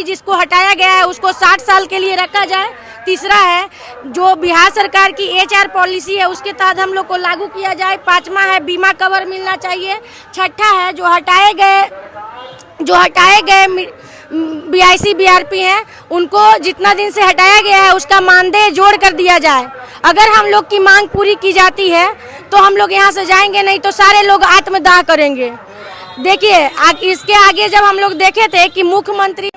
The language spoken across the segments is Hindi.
जिसको हटाया गया है उसको 60 साल के लिए रखा जाए। तीसरा है जो बिहार सरकार की HR पॉलिसी है उसके तहत हम लोग को लागू किया जाए। पांचवा है बीमा कवर मिलना चाहिए। छठा है जो हटाए गए BIC BRP हैं उनको जितना दिन से हटाया गया है उसका मानदेय जोड़ कर दिया जाए। अगर हम लोग की मांग पूरी की जाती है तो हम लोग यहाँ से जाएंगे, नहीं तो सारे लोग आत्मदाह करेंगे। देखिए इसके आगे जब हम लोग देखे थे कि मुख्यमंत्री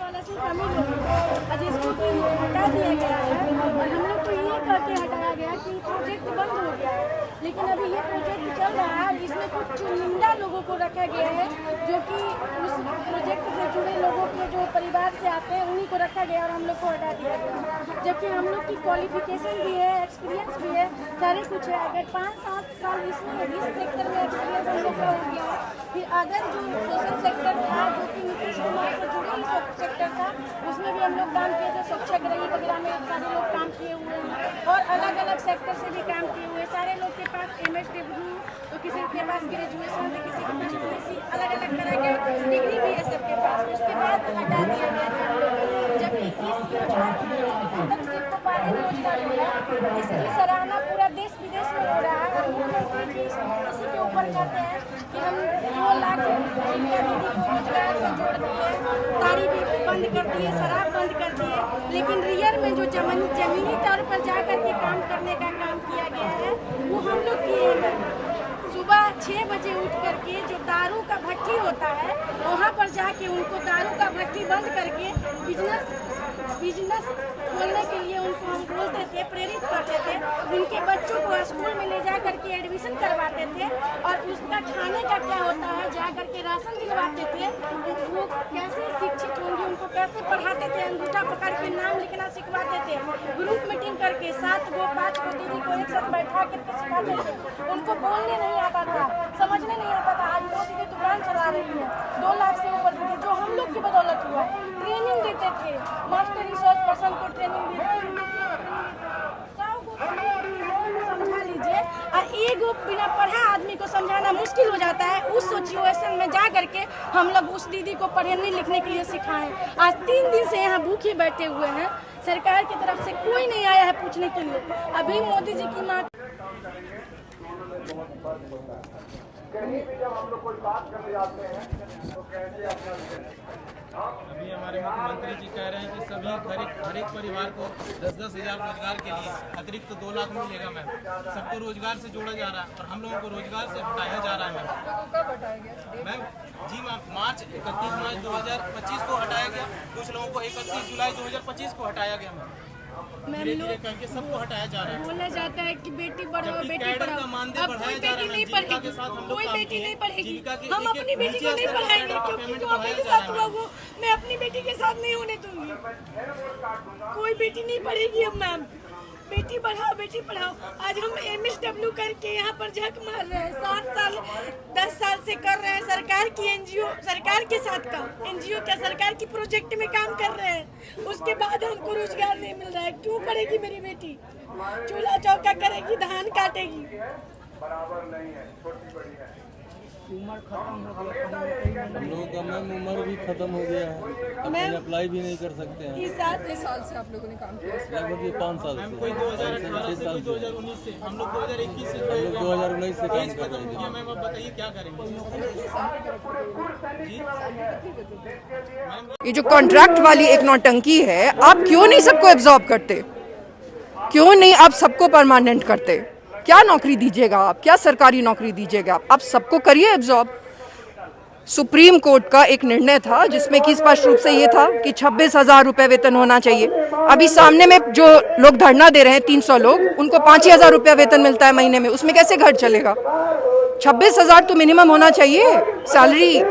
लेकिन अभी ये प्रोजेक्ट चल रहा है, इसमें कुछ चुनिंदा लोगों को रखा गया है जो कि उस प्रोजेक्ट से जुड़े लोगों के जो परिवार से आते हैं उन्हीं को रखा गया और हम लोग को हटा दिया गया। जबकि हम लोग की क्वालिफिकेशन भी है, एक्सपीरियंस भी है, सारे कुछ है। अगर 5-7 साल इसमें इस सेक्टर में एक्सपीरियंस हम लोग का हो गया है, फिर अगर जो सोशल सेक्टर था जो कि नीतीश कुमार से जुड़े ही सेक्टर था उसमें भी हम लोग काम किए थे। स्वच्छाग्रही वगैरह में सारे लोग काम किए हुए हैं और अलग अलग सेक्टर से भी काम किए हुए। सारे लोग के पास MSW, तो किसी के पास ग्रेजुएशन, तो किसी के पास किसी अलग अलग तरह के डिग्री भी है सबके पास। उसके बाद हटा दिया गया था। जबकि इस योजना को बाधित योजना जो है इसकी सराहना पूरा देश विदेश में हो रहा है। मुख्यमंत्री जी इसी के ऊपर कहते हैं कि हम 2 लाख दीदी को रोजगार से जोड़ दिए, ताड़ी भी बंद कर दिए, शराब बंद कर दिए। लेकिन रियल में जो जमीनी तौर पर जा करके काम करने का काम किया गया है वो हम लोग किए हैं। सुबह 6 बजे उठ करके जो दारू का भट्टी होता है वहाँ पर जाके उनको दारू का भट्टी बंद करके बिजनेस खोलने के लिए उनको हम बोलते थे, प्रेरित करते थे। उनके बच्चों को स्कूल में ले जा करके एडमिशन करवाते थे और उसका खाने का क्या होता है जा करके राशन दिलवाते थे। वो कैसे शिक्षित होंगे, उनको कैसे पढ़ाते थे, अंगूठा पकड़ के नाम लिखना सिखवाते थे। ग्रुप मीटिंग करके 7 गो 5 गो दीदी को एक साथ बैठा करके सिखाते थे। उनको बोलने नहीं आता था, समझने नहीं आता था। आज वो दीदी दुकान चला रही है, 2 लाख से ऊपर दीदी, जो हम लोग की बदौलत हुआ। ट्रेनिंग देते थे, मास्टर रिसोर्स पर्सन को ट्रेनिंग देते थे। समझा लीजिए, और एगो बिना पढ़ा आदमी को समझाना मुश्किल हो जाता है। उस सिचुएशन में जा करके हम लोग उस दीदी को पढ़ने लिखने के लिए सिखाएं। आज 3 दिन से यहाँ भूखे बैठे हुए हैं, सरकार की तरफ से कोई नहीं आया है पूछने के लिए। अभी मोदी जी की माँ कहीं भी जब हम लोग कोई बात करने जाते हैं तो कैसे अपना अभी हमारे मुख्यमंत्री जी कह रहे हैं कि सभी हर एक परिवार को 10-10 हज़ार रोजगार के लिए अतिरिक्त 2 लाख मिलेगा मैम। सबको रोजगार से जोड़ा जा रहा है और हम लोगों को रोजगार से हटाया जा रहा है मैम। जी मैम, 31 मार्च 2025 को हटाया गया, कुछ लोगों को 31 जुलाई 2025 को हटाया गया मैम। धीरे-धीरे करके सबको हटाया जा रहा है। बोला जाता है कि बेटी बढ़ाओ बेटी पढ़ाओ, अब कोई बेटी नहीं पढ़ेगी, कोई बेटी नहीं पढ़ेगी। हम अपनी बेटी को नहीं पढ़ाएंगे क्योंकि जो मेरे साथ हुआ वो मैं अपनी बेटी के साथ नहीं होने दूंगी। कोई बेटी नहीं पढ़ेगी अब मैम। बेटी बढ़ाओ बेटी पढ़ाओ। आज हम MSW करके यहाँ पर झक मार रहे हैं, 7 साल 10 साल से कर रहे हैं। सरकार की NGO, सरकार के साथ काम, NGO क्या सरकार की प्रोजेक्ट में काम कर रहे हैं। उसके बाद हमको रोजगार नहीं मिल रहा है। क्यों पढ़ेगी मेरी बेटी? चूल्हा चौका करेगी, धान काटेगी। बराबर नहीं है, छोटी बड़ी है। उम्र खत्म हो गया, हम लोगों का मैम उम्र भी खत्म हो गया है, अपन अप्लाई भी नहीं कर सकते हैं। इस 7 साल से आप लोगों ने काम किया? लगभग 5 साल से। कोई 2018 से, कोई 2019 से, हम लोग 2021 से, हम लोग 2019 से काम कर रहे हैं। मैम अब बताइए क्या करेंगे? ये जो कॉन्ट्रैक्ट वाली एक नौटंकी है, आप क्यों नहीं सबको एब्जॉर्ब करते? क्यों नहीं आप सबको परमानेंट करते? क्या नौकरी दीजिएगा आप? क्या सरकारी नौकरी दीजिएगा आप सबको करिए एब्जॉर्ब। सुप्रीम कोर्ट का एक निर्णय था जिसमें कि स्पष्ट रूप से ये था कि 26,000 रुपये वेतन होना चाहिए। अभी सामने में जो लोग धरना दे रहे हैं 300 लोग, उनको 5,000 रुपया वेतन मिलता है महीने में। उसमें कैसे घर चलेगा? 26,000 तो मिनिमम होना चाहिए सैलरी।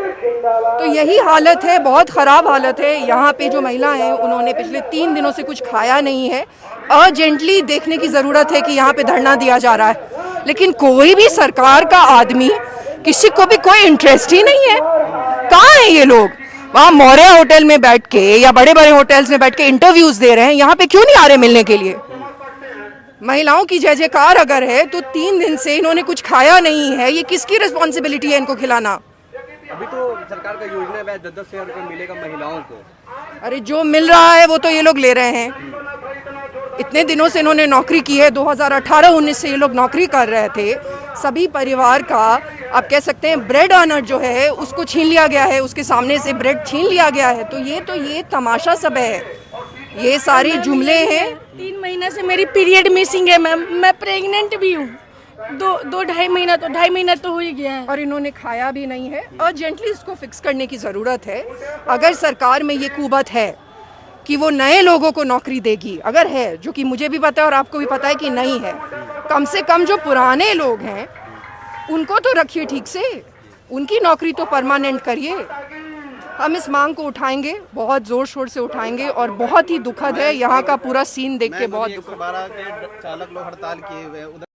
तो यही हालत है, बहुत ख़राब हालत है। यहाँ पे जो महिला हैं उन्होंने पिछले 3 दिनों से कुछ खाया नहीं है। अर्जेंटली देखने की ज़रूरत है कि यहाँ पे धरना दिया जा रहा है, लेकिन कोई भी सरकार का आदमी, किसी को भी कोई इंटरेस्ट ही नहीं है। कहाँ हैं ये लोग? वहाँ मौर्य होटल में बैठ के या बड़े बड़े होटल्स में बैठ के इंटरव्यूज़ दे रहे हैं, यहाँ पे क्यों नहीं आ रहे मिलने के लिए? महिलाओं की जय जयकार अगर है तो 3 दिन से इन्होंने कुछ खाया नहीं है, ये किसकी रिस्पॉन्सिबिलिटी है इनको खिलाना? अभी तो सरकार का योजना है 10,000 रुपये मिलेगा महिलाओं को। अरे जो मिल रहा है वो तो ये लोग ले रहे हैं। इतने दिनों से इन्होंने नौकरी की है, 2018-19 से ये लोग नौकरी कर रहे थे। सभी परिवार का आप कह सकते हैं ब्रेड अर्नर जो है उसको छीन लिया गया है, उसके सामने से ब्रेड छीन लिया गया है। तो ये तमाशा सब है, ये सारे जुमले हैं। 3 महीने से मेरी पीरियड मिसिंग है मैम, मैं प्रेग्नेंट भी हूँ। 2-2.5 महीना तो हो ही गया है और इन्होंने खाया भी नहीं है। अर्जेंटली इसको फिक्स करने की ज़रूरत है। अगर सरकार में ये कुबत है कि वो नए लोगों को नौकरी देगी, अगर है, जो कि मुझे भी पता है और आपको भी पता है कि नहीं है, कम से कम जो पुराने लोग हैं उनको तो रखिए ठीक से, उनकी नौकरी तो परमानेंट करिए। हम इस मांग को उठाएंगे, बहुत ज़ोर शोर से उठाएंगे और बहुत ही दुखद है यहाँ का पूरा सीन देख के, बहुत दुखद। 112 के चालक लोग हड़ताल किए हुए हैं।